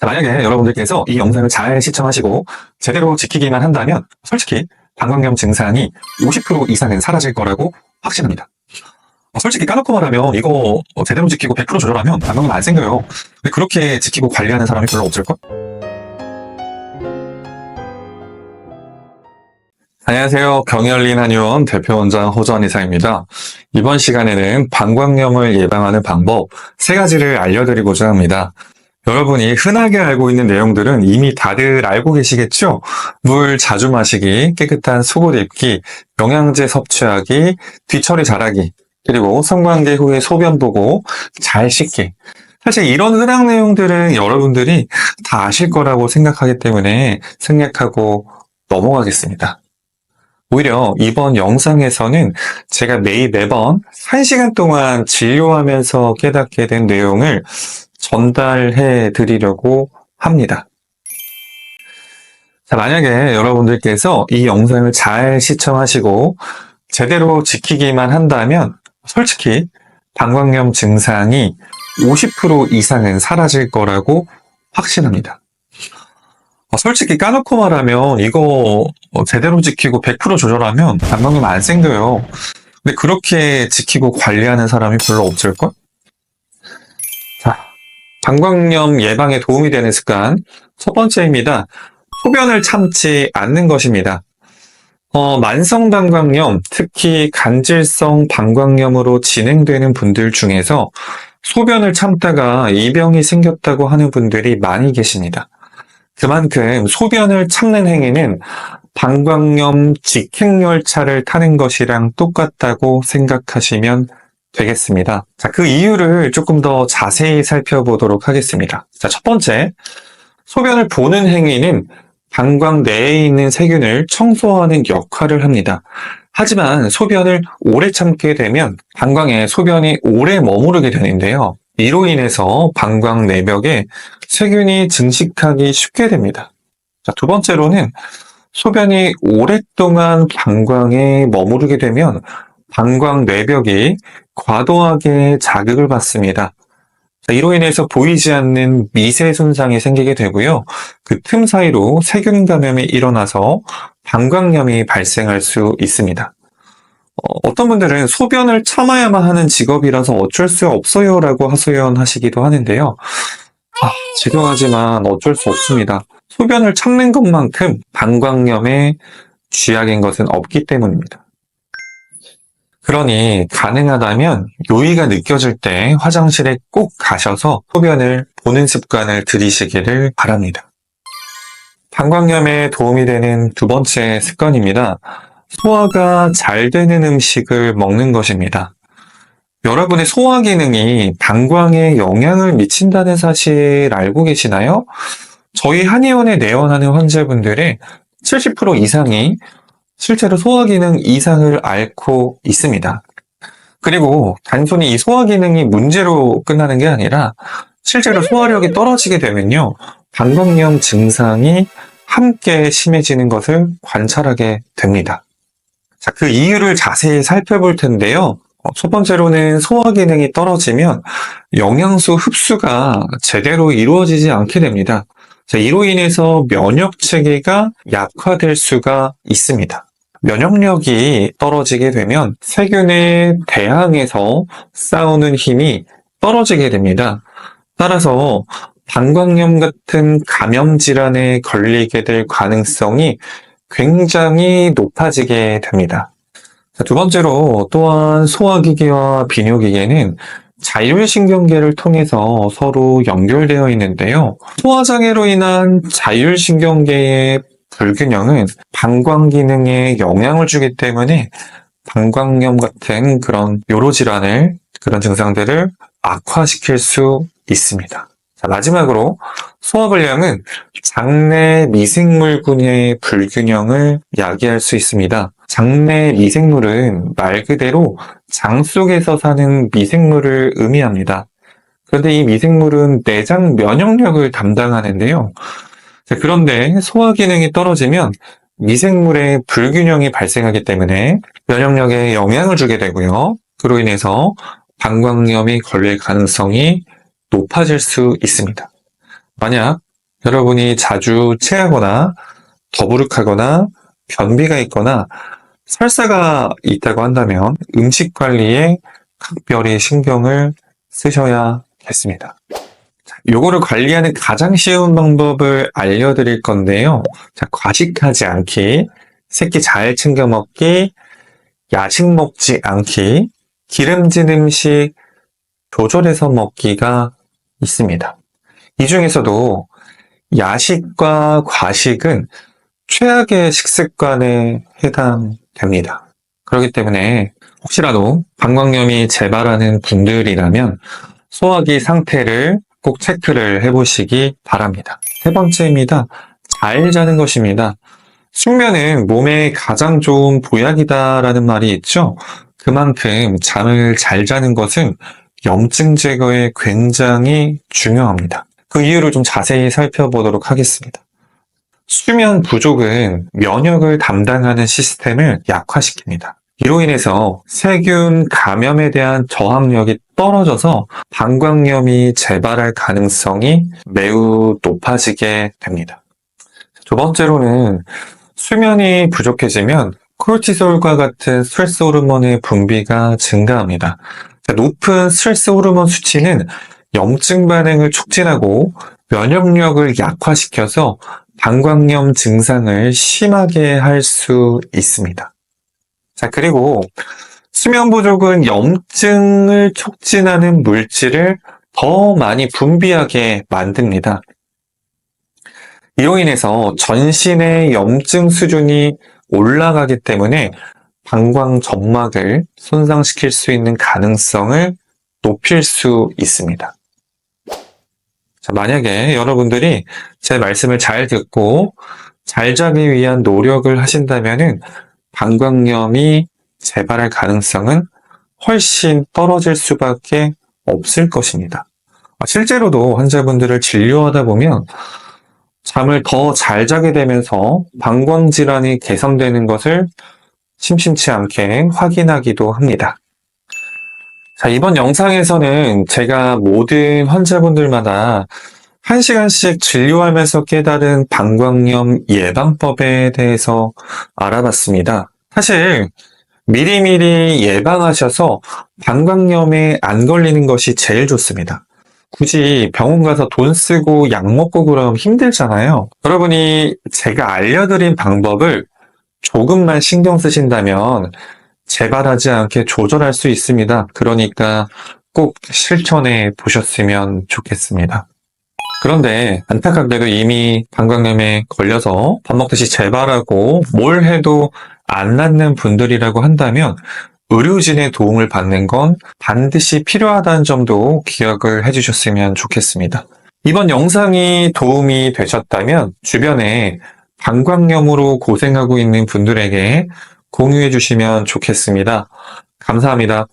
자, 만약에 여러분들께서 이 영상을 잘 시청하시고 제대로 지키기만 한다면 솔직히 방광염 증상이 50% 이상은 사라질 거라고 확신합니다. 솔직히 까놓고 말하면 이거 제대로 지키고 100% 조절하면 방광염 안 생겨요. 근데 그렇게 지키고 관리하는 사람이 별로 없을걸? 안녕하세요. 경열린 한의원 대표원장 허주환 의사입니다. 이번 시간에는 방광염을 예방하는 방법 3가지를 알려드리고자 합니다. 여러분이 흔하게 알고 있는 내용들은 이미 다들 알고 계시겠죠? 물 자주 마시기, 깨끗한 속옷 입기, 영양제 섭취하기, 뒤처리 잘하기, 그리고 성관계 후에 소변 보고 잘 씻기. 사실 이런 흔한 내용들은 여러분들이 다 아실 거라고 생각하기 때문에 생략하고 넘어가겠습니다. 오히려 이번 영상에서는 제가 매번 1시간 동안 진료하면서 깨닫게 된 내용을 전달해 드리려고 합니다. 자, 만약에 여러분들께서 이 영상을 잘 시청하시고 제대로 지키기만 한다면 솔직히 방광염 증상이 50% 이상은 사라질 거라고 확신합니다. 솔직히 까놓고 말하면 이거 제대로 지키고 100% 조절하면 방광염 안 생겨요. 근데 그렇게 지키고 관리하는 사람이 별로 없을걸? 자, 방광염 예방에 도움이 되는 습관 첫 번째입니다. 소변을 참지 않는 것입니다. 만성 방광염, 특히 간질성 방광염으로 진행되는 분들 중에서 소변을 참다가 이 병이 생겼다고 하는 분들이 많이 계십니다. 그만큼 소변을 참는 행위는 방광염 직행열차를 타는 것이랑 똑같다고 생각하시면 되겠습니다. 자, 그 이유를 조금 더 자세히 살펴보도록 하겠습니다. 자, 첫 번째, 소변을 보는 행위는 방광 내에 있는 세균을 청소하는 역할을 합니다. 하지만 소변을 오래 참게 되면 방광에 소변이 오래 머무르게 되는데요. 이로 인해서 방광 내벽에 세균이 증식하기 쉽게 됩니다. 자, 두 번째로는 소변이 오랫동안 방광에 머무르게 되면 방광 내벽이 과도하게 자극을 받습니다. 자, 이로 인해서 보이지 않는 미세 손상이 생기게 되고요. 그 틈 사이로 세균 감염이 일어나서 방광염이 발생할 수 있습니다. 어떤 분들은 소변을 참아야만 하는 직업이라서 어쩔 수 없어요 라고 하소연하시기도 하는데요. 죄송하지만 어쩔 수 없습니다. 소변을 참는 것만큼 방광염에 쥐약인 것은 없기 때문입니다. 그러니 가능하다면 요의가 느껴질 때 화장실에 꼭 가셔서 소변을 보는 습관을 들이시기를 바랍니다. 방광염에 도움이 되는 두 번째 습관입니다. 소화가 잘 되는 음식을 먹는 것입니다. 여러분의 소화 기능이 방광에 영향을 미친다는 사실 알고 계시나요? 저희 한의원에 내원하는 환자분들의 70% 이상이 실제로 소화 기능 이상을 앓고 있습니다. 그리고 단순히 이 소화 기능이 문제로 끝나는 게 아니라 실제로 소화력이 떨어지게 되면요, 방광염 증상이 함께 심해지는 것을 관찰하게 됩니다. 자, 그 이유를 자세히 살펴볼 텐데요. 첫 번째로는 소화 기능이 떨어지면 영양소 흡수가 제대로 이루어지지 않게 됩니다. 자, 이로 인해서 면역 체계가 약화될 수가 있습니다. 면역력이 떨어지게 되면 세균에 대항해서 싸우는 힘이 떨어지게 됩니다. 따라서 방광염 같은 감염 질환에 걸리게 될 가능성이 굉장히 높아지게 됩니다. 자, 두 번째로 또한 소화기계와 비뇨기계는 자율신경계를 통해서 서로 연결되어 있는데요. 소화장애로 인한 자율신경계의 불균형은 방광 기능에 영향을 주기 때문에 방광염 같은 그런 요로질환을, 그런 증상들을 악화시킬 수 있습니다. 자, 마지막으로 소화불량은 장내 미생물군의 불균형을 야기할 수 있습니다. 장내 미생물은 말 그대로 장 속에서 사는 미생물을 의미합니다. 그런데 이 미생물은 내장 면역력을 담당하는데요. 자, 그런데 소화 기능이 떨어지면 미생물의 불균형이 발생하기 때문에 면역력에 영향을 주게 되고요. 그로 인해서 방광염이 걸릴 가능성이 높아질 수 있습니다. 만약 여러분이 자주 체하거나 더부룩하거나 변비가 있거나 설사가 있다고 한다면 음식 관리에 각별히 신경을 쓰셔야겠습니다. 요거를 관리하는 가장 쉬운 방법을 알려드릴 건데요. 자, 과식하지 않기, 새끼 잘 챙겨 먹기, 야식 먹지 않기, 기름진 음식 조절해서 먹기가 있습니다. 이 중에서도 야식과 과식은 최악의 식습관에 해당됩니다. 그렇기 때문에 혹시라도 방광염이 재발하는 분들이라면 소화기 상태를 꼭 체크를 해보시기 바랍니다. 세 번째입니다. 잘 자는 것입니다. 숙면은 몸에 가장 좋은 보약이다라는 말이 있죠. 그만큼 잠을 잘 자는 것은 염증 제거에 굉장히 중요합니다. 그 이유를 좀 자세히 살펴보도록 하겠습니다. 수면 부족은 면역을 담당하는 시스템을 약화시킵니다. 이로 인해서 세균 감염에 대한 저항력이 떨어져서 방광염이 재발할 가능성이 매우 높아지게 됩니다. 두 번째로는 수면이 부족해지면 코르티솔과 같은 스트레스 호르몬의 분비가 증가합니다. 높은 스트레스 호르몬 수치는 염증 반응을 촉진하고 면역력을 약화시켜서 방광염 증상을 심하게 할 수 있습니다. 자, 그리고 수면 부족은 염증을 촉진하는 물질을 더 많이 분비하게 만듭니다. 이로 인해서 전신의 염증 수준이 올라가기 때문에 방광 점막을 손상시킬 수 있는 가능성을 높일 수 있습니다. 자, 만약에 여러분들이 제 말씀을 잘 듣고 잘 자기 위한 노력을 하신다면은 방광염이 재발할 가능성은 훨씬 떨어질 수밖에 없을 것입니다. 실제로도 환자분들을 진료하다 보면 잠을 더 잘 자게 되면서 방광 질환이 개선되는 것을 심심치 않게 확인하기도 합니다. 자, 이번 영상에서는 제가 모든 환자분들마다 1시간씩 진료하면서 깨달은 방광염 예방법에 대해서 알아봤습니다. 사실 미리미리 예방하셔서 방광염에 안 걸리는 것이 제일 좋습니다. 굳이 병원 가서 돈 쓰고 약 먹고 그러면 힘들잖아요. 여러분이 제가 알려드린 방법을 조금만 신경 쓰신다면 재발하지 않게 조절할 수 있습니다. 그러니까 꼭 실천해 보셨으면 좋겠습니다. 그런데 안타깝게도 이미 방광염에 걸려서 밥 먹듯이 재발하고 뭘 해도 안 낫는 분들이라고 한다면 의료진의 도움을 받는 건 반드시 필요하다는 점도 기억을 해주셨으면 좋겠습니다. 이번 영상이 도움이 되셨다면 주변에 방광염으로 고생하고 있는 분들에게 공유해 주시면 좋겠습니다. 감사합니다.